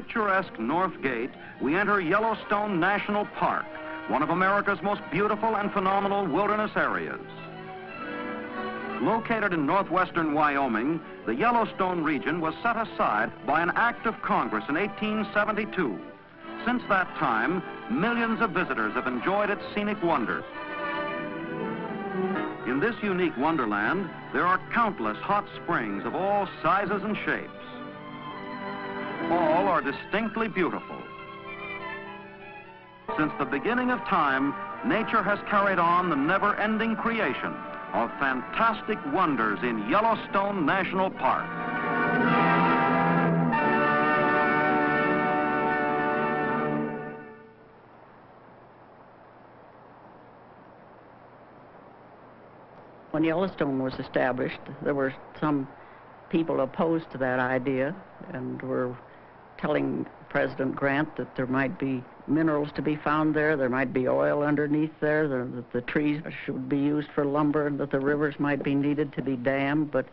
picturesque North Gate, we enter Yellowstone National Park, one of America's most beautiful and phenomenal wilderness areas. Located in northwestern Wyoming, the Yellowstone region was set aside by an act of Congress in 1872. Since that time, millions of visitors have enjoyed its scenic wonders. In this unique wonderland, there are countless hot springs of all sizes and shapes. All are distinctly beautiful. Since the beginning of time, nature has carried on the never-ending creation of fantastic wonders in Yellowstone National Park. When Yellowstone was established, there were some people opposed to that idea and were telling President Grant that there might be minerals to be found there, there might be oil underneath there, that the trees should be used for lumber, and that the rivers might be needed to be dammed. But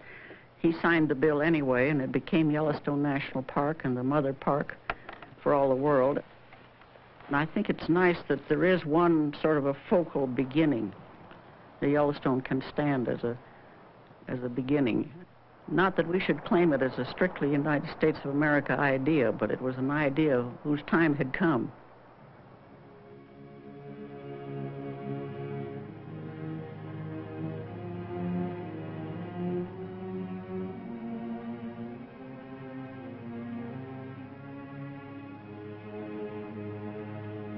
he signed the bill anyway, and it became Yellowstone National Park and the mother park for all the world. And I think it's nice that there is one sort of a focal beginning. The Yellowstone can stand as a beginning. Not that we should claim it as a strictly United States of America idea, but it was an idea whose time had come.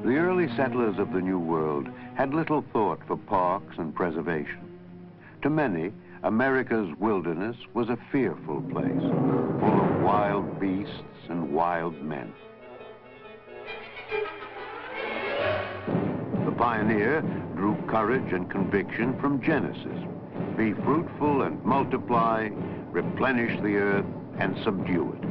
The early settlers of the New World had little thought for parks and preservation. To many, America's wilderness was a fearful place, full of wild beasts and wild men. The pioneer drew courage and conviction from Genesis. Be fruitful and multiply, replenish the earth and subdue it.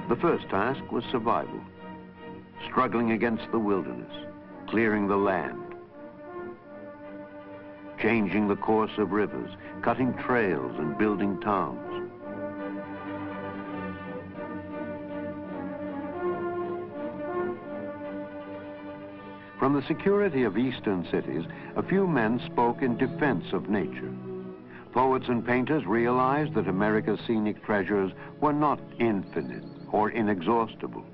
The first task was survival, struggling against the wilderness, clearing the land, changing the course of rivers, cutting trails and building towns. From the security of eastern cities, a few men spoke in defense of nature. Poets and painters realized that America's scenic treasures were not infinite or inexhaustible.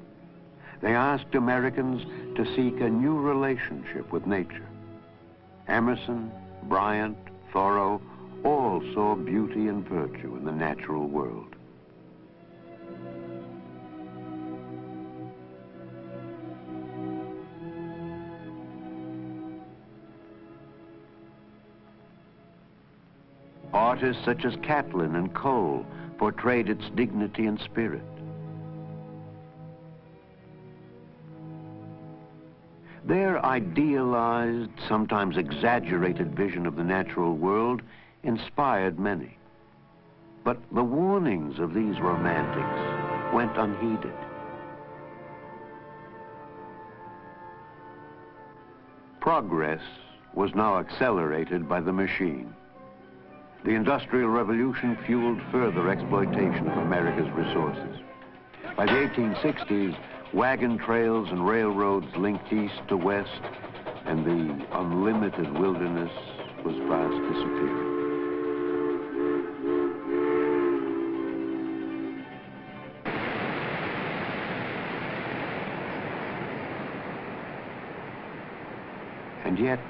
They asked Americans to seek a new relationship with nature. Emerson, Bryant, Thoreau, all saw beauty and virtue in the natural world. Artists such as Catlin and Cole portrayed its dignity and spirit. Their idealized, sometimes exaggerated vision of the natural world inspired many. But the warnings of these romantics went unheeded. Progress was now accelerated by the machine. The Industrial Revolution fueled further exploitation of America's resources. By the 1860s, wagon trails and railroads linked east to west, and the unlimited wilderness was fast disappearing. And yet,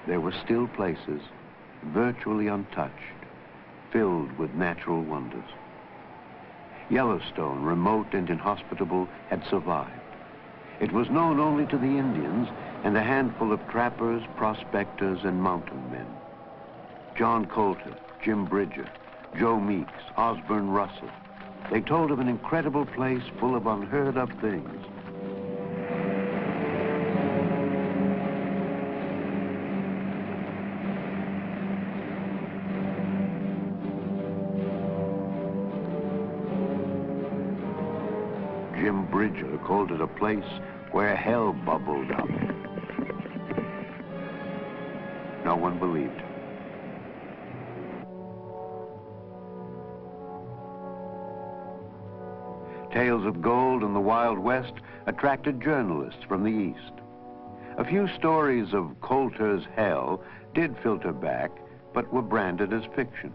there were still places, virtually untouched, filled with natural wonders. Yellowstone, remote and inhospitable, had survived. It was known only to the Indians and a handful of trappers, prospectors, and mountain men. John Coulter, Jim Bridger, Joe Meeks, Osborne Russell. They told of an incredible place full of unheard of things. Jim Bridger called it a place where hell bubbled up. No one believed him. Tales of gold and the Wild West attracted journalists from the East. A few stories of Coulter's hell did filter back, but were branded as fiction.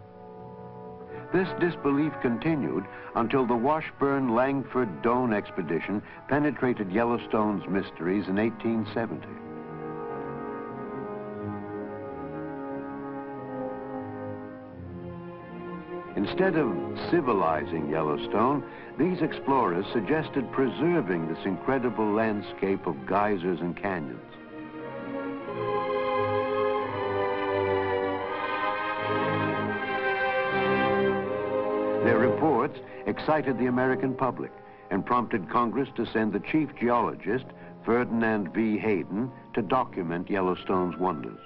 This disbelief continued until the Washburn-Langford-Doane expedition penetrated Yellowstone's mysteries in 1870. Instead of civilizing Yellowstone, these explorers suggested preserving this incredible landscape of geysers and canyons. Their reports excited the American public and prompted Congress to send the chief geologist, Ferdinand V. Hayden, to document Yellowstone's wonders.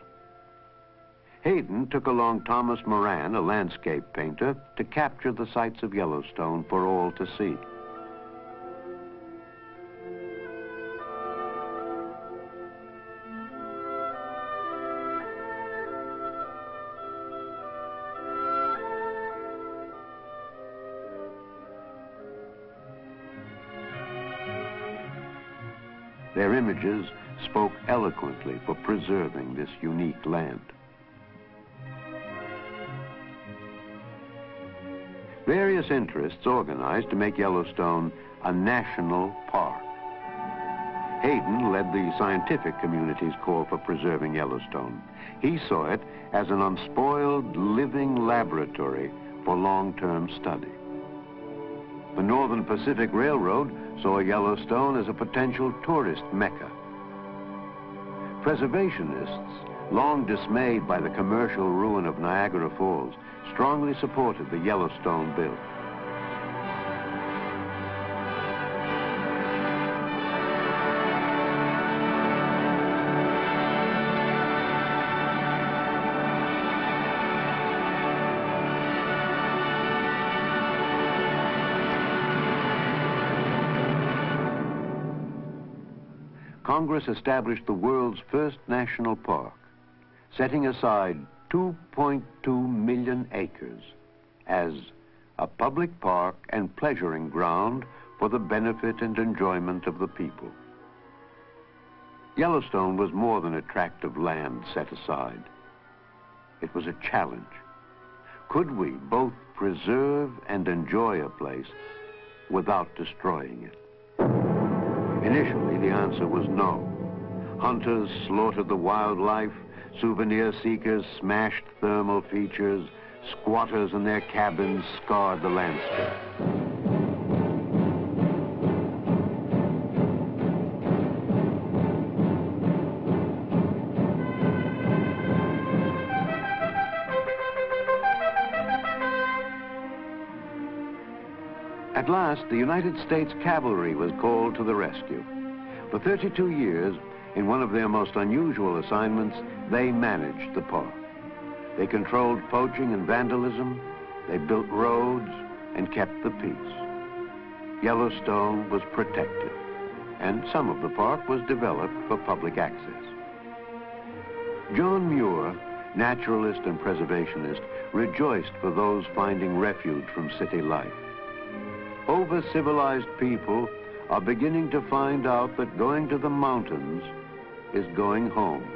Hayden took along Thomas Moran, a landscape painter, to capture the sights of Yellowstone for all to see. Their images spoke eloquently for preserving this unique land. Various interests organized to make Yellowstone a national park. Hayden led the scientific community's call for preserving Yellowstone. He saw it as an unspoiled, living laboratory for long-term study. The Northern Pacific Railroad saw Yellowstone as a potential tourist mecca. Preservationists, long dismayed by the commercial ruin of Niagara Falls, strongly supported the Yellowstone bill. Congress established the world's first national park, setting aside 2.2 million acres as a public park and pleasuring ground for the benefit and enjoyment of the people. Yellowstone was more than a tract of land set aside. It was a challenge. Could we both preserve and enjoy a place without destroying it? Initially, the answer was no. Hunters slaughtered the wildlife, souvenir seekers smashed thermal features, squatters and their cabins scarred the landscape. At last, the United States Cavalry was called to the rescue. For 32 years, in one of their most unusual assignments, they managed the park. They controlled poaching and vandalism, they built roads, and kept the peace. Yellowstone was protected, and some of the park was developed for public access. John Muir, naturalist and preservationist, rejoiced for those finding refuge from city life. Over-civilized people are beginning to find out that going to the mountains is going home.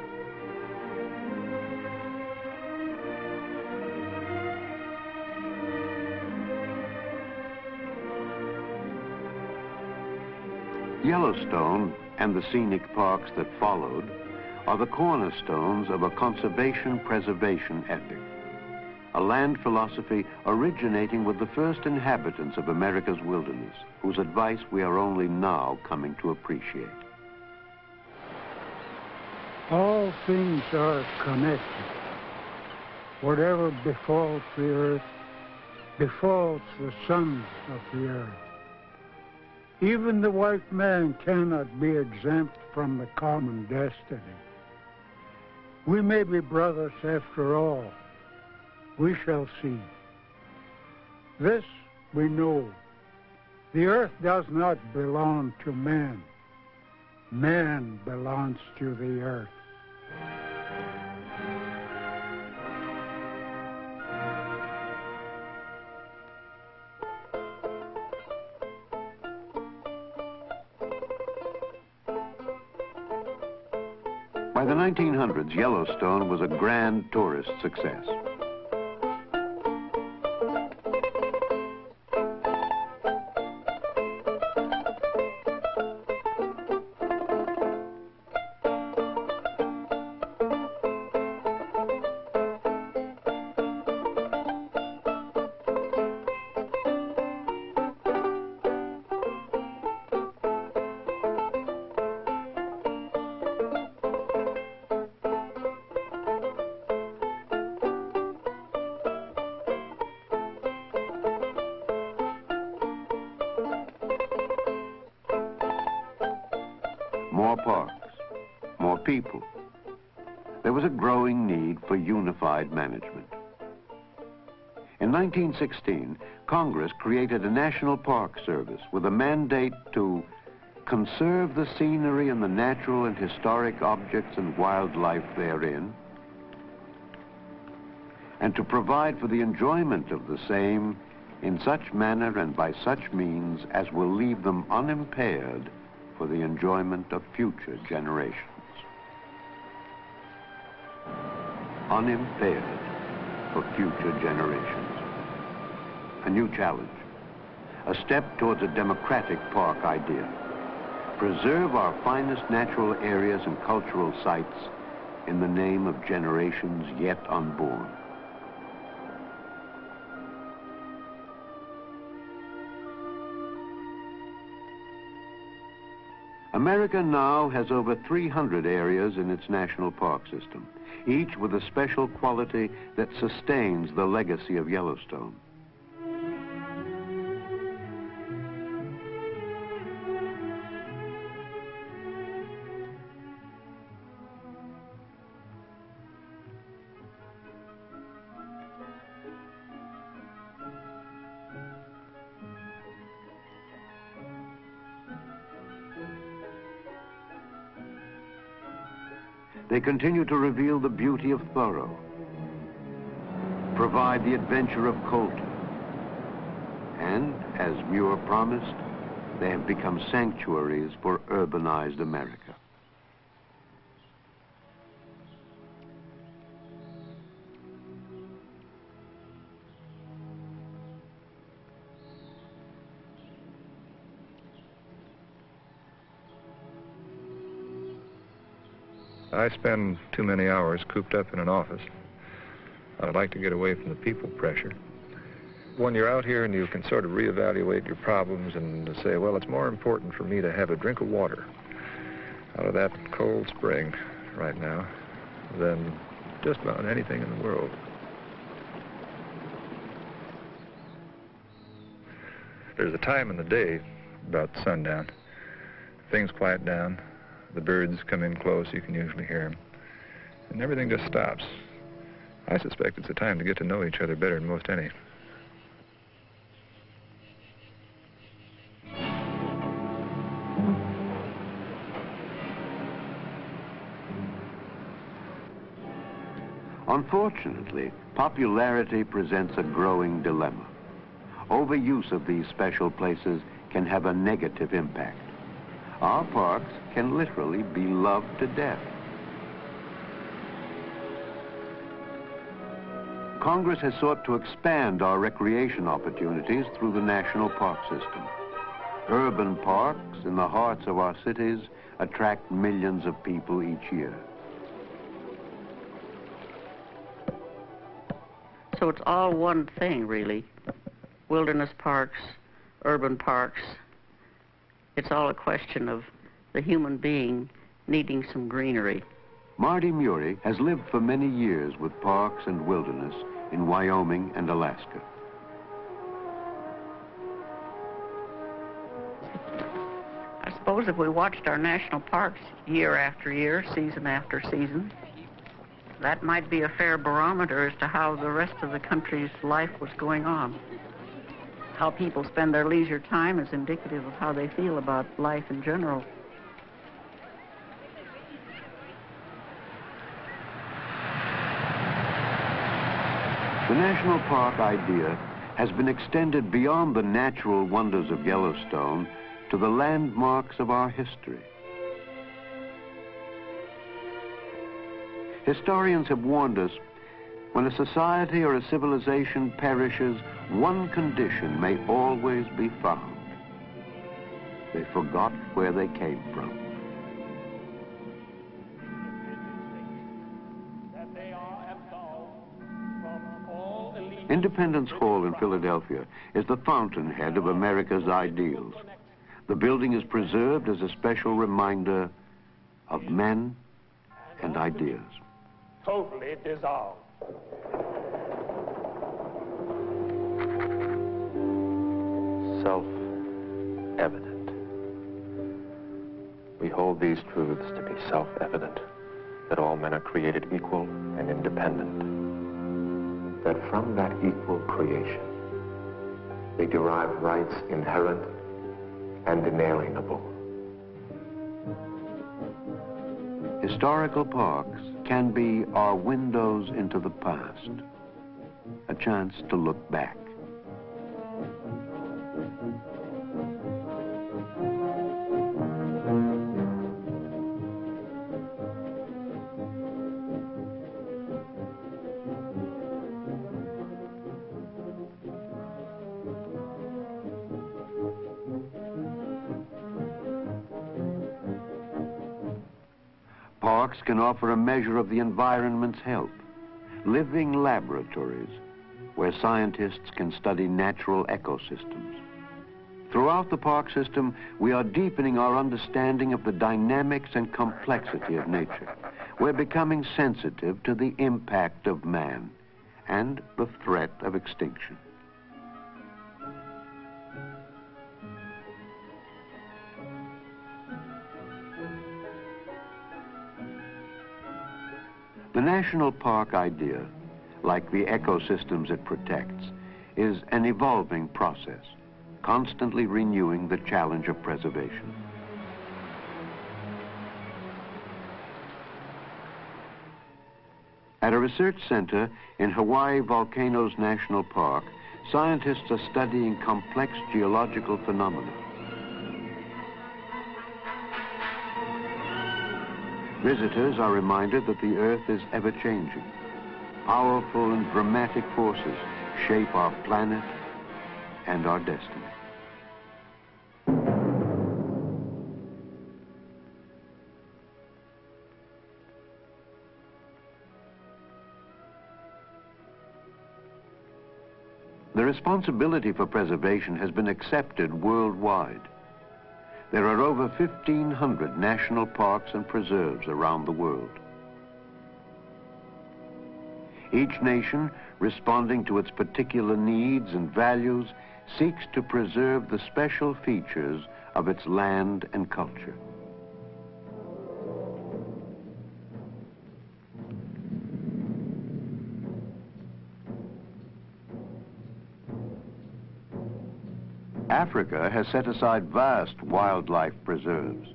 Yellowstone and the scenic parks that followed are the cornerstones of a conservation-preservation ethic, a land philosophy originating with the first inhabitants of America's wilderness, whose advice we are only now coming to appreciate. All things are connected. Whatever befalls the earth, befalls the sons of the earth. Even the white man cannot be exempt from the common destiny. We may be brothers after all. We shall see. This we know. The earth does not belong to man. Man belongs to the earth. By the 1900s, Yellowstone was a grand tourist success. More parks, more people. There was a growing need for unified management. In 1916, Congress created a National Park Service with a mandate to conserve the scenery and the natural and historic objects and wildlife therein, and to provide for the enjoyment of the same in such manner and by such means as will leave them unimpaired for the enjoyment of future generations. Unimpaired for future generations. A new challenge. A step towards a democratic park idea. Preserve our finest natural areas and cultural sites in the name of generations yet unborn. America now has over 300 areas in its national park system, each with a special quality that sustains the legacy of Yellowstone. They continue to reveal the beauty of Thoreau, provide the adventure of Colton, and, as Muir promised, they have become sanctuaries for urbanized America. I spend too many hours cooped up in an office. I'd like to get away from the people pressure. When you're out here and you can sort of reevaluate your problems and say, well, it's more important for me to have a drink of water out of that cold spring right now than just about anything in the world. There's a time in the day about sundown. Things quiet down. The birds come in close, you can usually hear them. And everything just stops. I suspect it's a time to get to know each other better than most any. Unfortunately, popularity presents a growing dilemma. Overuse of these special places can have a negative impact. Our parks can literally be loved to death. Congress has sought to expand our recreation opportunities through the national park system. Urban parks in the hearts of our cities attract millions of people each year. So it's all one thing, really. Wilderness parks, urban parks. It's all a question of the human being needing some greenery. Marty Murie has lived for many years with parks and wilderness in Wyoming and Alaska. I suppose if we watched our national parks year after year, season after season, that might be a fair barometer as to how the rest of the country's life was going on. How people spend their leisure time is indicative of how they feel about life in general. The national park idea has been extended beyond the natural wonders of Yellowstone to the landmarks of our history. Historians have warned us, when a society or a civilization perishes, one condition may always be found. They forgot where they came from. Independence Hall in Philadelphia is the fountainhead of America's ideals. The building is preserved as a special reminder of men and ideas. Totally dissolved. Self-evident. We hold these truths to be self-evident, that all men are created equal and independent, that from that equal creation they derive rights inherent and inalienable. Historical parks can be our windows into the past, a chance to look back. Parks can offer a measure of the environment's health, living laboratories where scientists can study natural ecosystems. Throughout the park system, we are deepening our understanding of the dynamics and complexity of nature. We're becoming sensitive to the impact of man and the threat of extinction. The national park idea, like the ecosystems it protects, is an evolving process, constantly renewing the challenge of preservation. At a research center in Hawaii Volcanoes National Park, scientists are studying complex geological phenomena. Visitors are reminded that the Earth is ever-changing. Powerful and dramatic forces shape our planet and our destiny. The responsibility for preservation has been accepted worldwide. There are over 1,500 national parks and preserves around the world. Each nation, responding to its particular needs and values, seeks to preserve the special features of its land and culture. Africa has set aside vast wildlife preserves.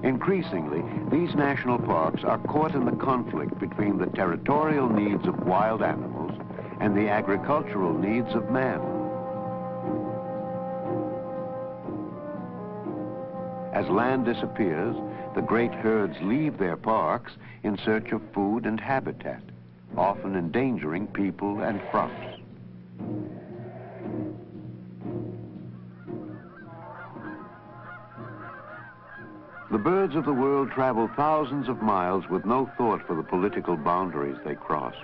Increasingly, these national parks are caught in the conflict between the territorial needs of wild animals and the agricultural needs of man. As land disappears, the great herds leave their parks in search of food and habitat, often endangering people and crops. The birds of the world travel thousands of miles with no thought for the political boundaries they cross.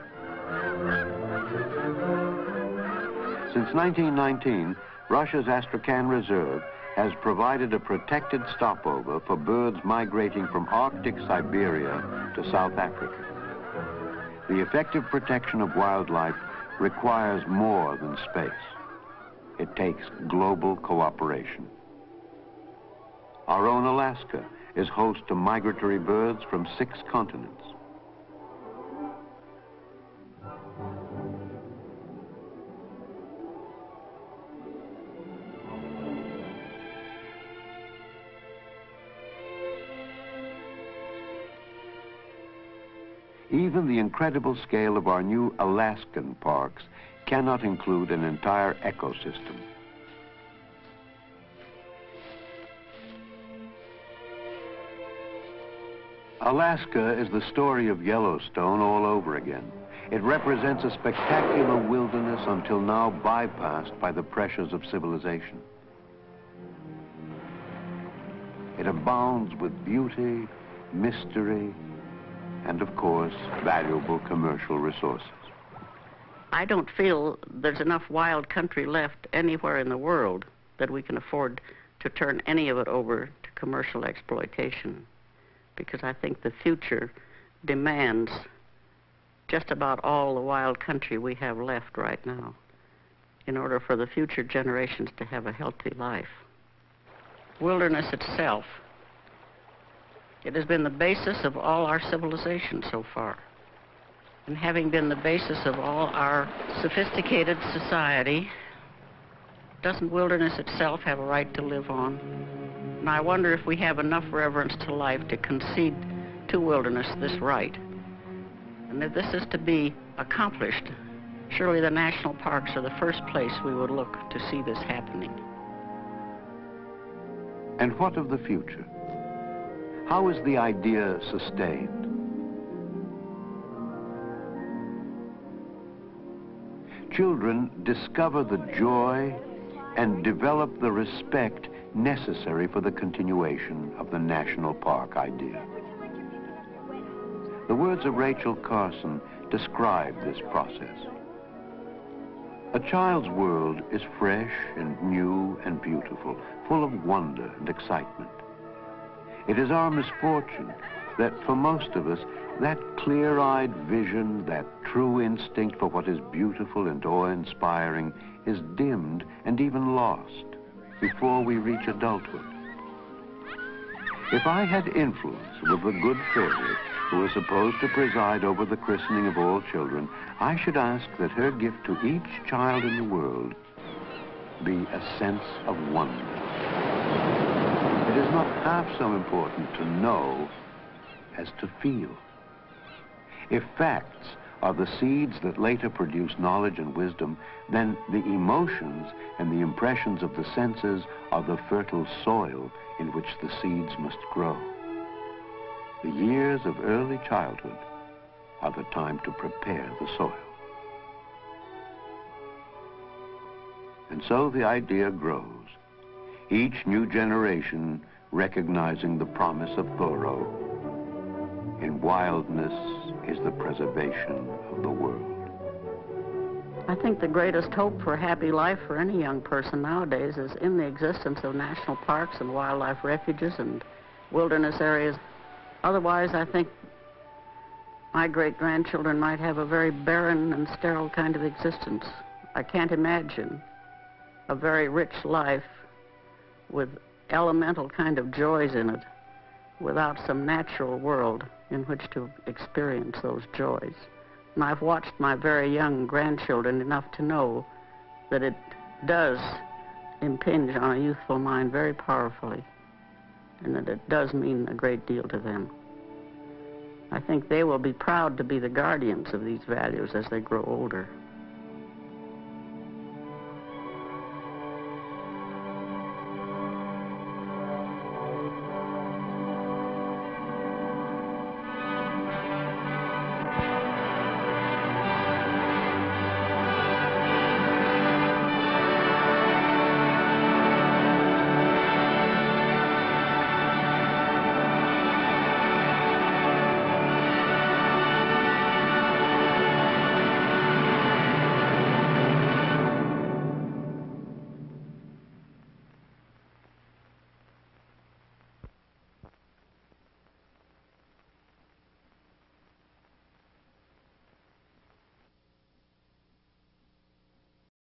Since 1919, Russia's Astrakhan Reserve has provided a protected stopover for birds migrating from Arctic Siberia to South Africa. The effective protection of wildlife requires more than space. It takes global cooperation. Our own Alaska is host to migratory birds from 6 continents. Even the incredible scale of our new Alaskan parks cannot include an entire ecosystem. Alaska is the story of Yellowstone all over again. It represents a spectacular wilderness until now bypassed by the pressures of civilization. It abounds with beauty, mystery, and of course, valuable commercial resources. I don't feel there's enough wild country left anywhere in the world that we can afford to turn any of it over to commercial exploitation, because I think the future demands just about all the wild country we have left right now in order for the future generations to have a healthy life. Wilderness itself, it has been the basis of all our civilization so far. And having been the basis of all our sophisticated society, doesn't wilderness itself have a right to live on? And I wonder if we have enough reverence to life to concede to wilderness this right. And if this is to be accomplished, surely the national parks are the first place we would look to see this happening. And what of the future? How is the idea sustained? Children discover the joy and develop the respect necessary for the continuation of the national park idea. The words of Rachel Carson describe this process. A child's world is fresh and new and beautiful, full of wonder and excitement. It is our misfortune that for most of us, that clear-eyed vision, that true instinct for what is beautiful and awe-inspiring is dimmed and even lost before we reach adulthood. If I had influence with the good fairy who is supposed to preside over the christening of all children, I should ask that her gift to each child in the world be a sense of wonder. It is not half so important to know as to feel. If facts are the seeds that later produce knowledge and wisdom, then the emotions and the impressions of the senses are the fertile soil in which the seeds must grow. The years of early childhood are the time to prepare the soil. And so the idea grows, each new generation recognizing the promise of Thoreau: in wildness is the preservation of the world. I think the greatest hope for a happy life for any young person nowadays is in the existence of national parks and wildlife refuges and wilderness areas. Otherwise, I think my great-grandchildren might have a very barren and sterile kind of existence. I can't imagine a very rich life with elemental kind of joys in it without some natural world in which to experience those joys. And I've watched my very young grandchildren enough to know that it does impinge on a youthful mind very powerfully, and that it does mean a great deal to them. I think they will be proud to be the guardians of these values as they grow older.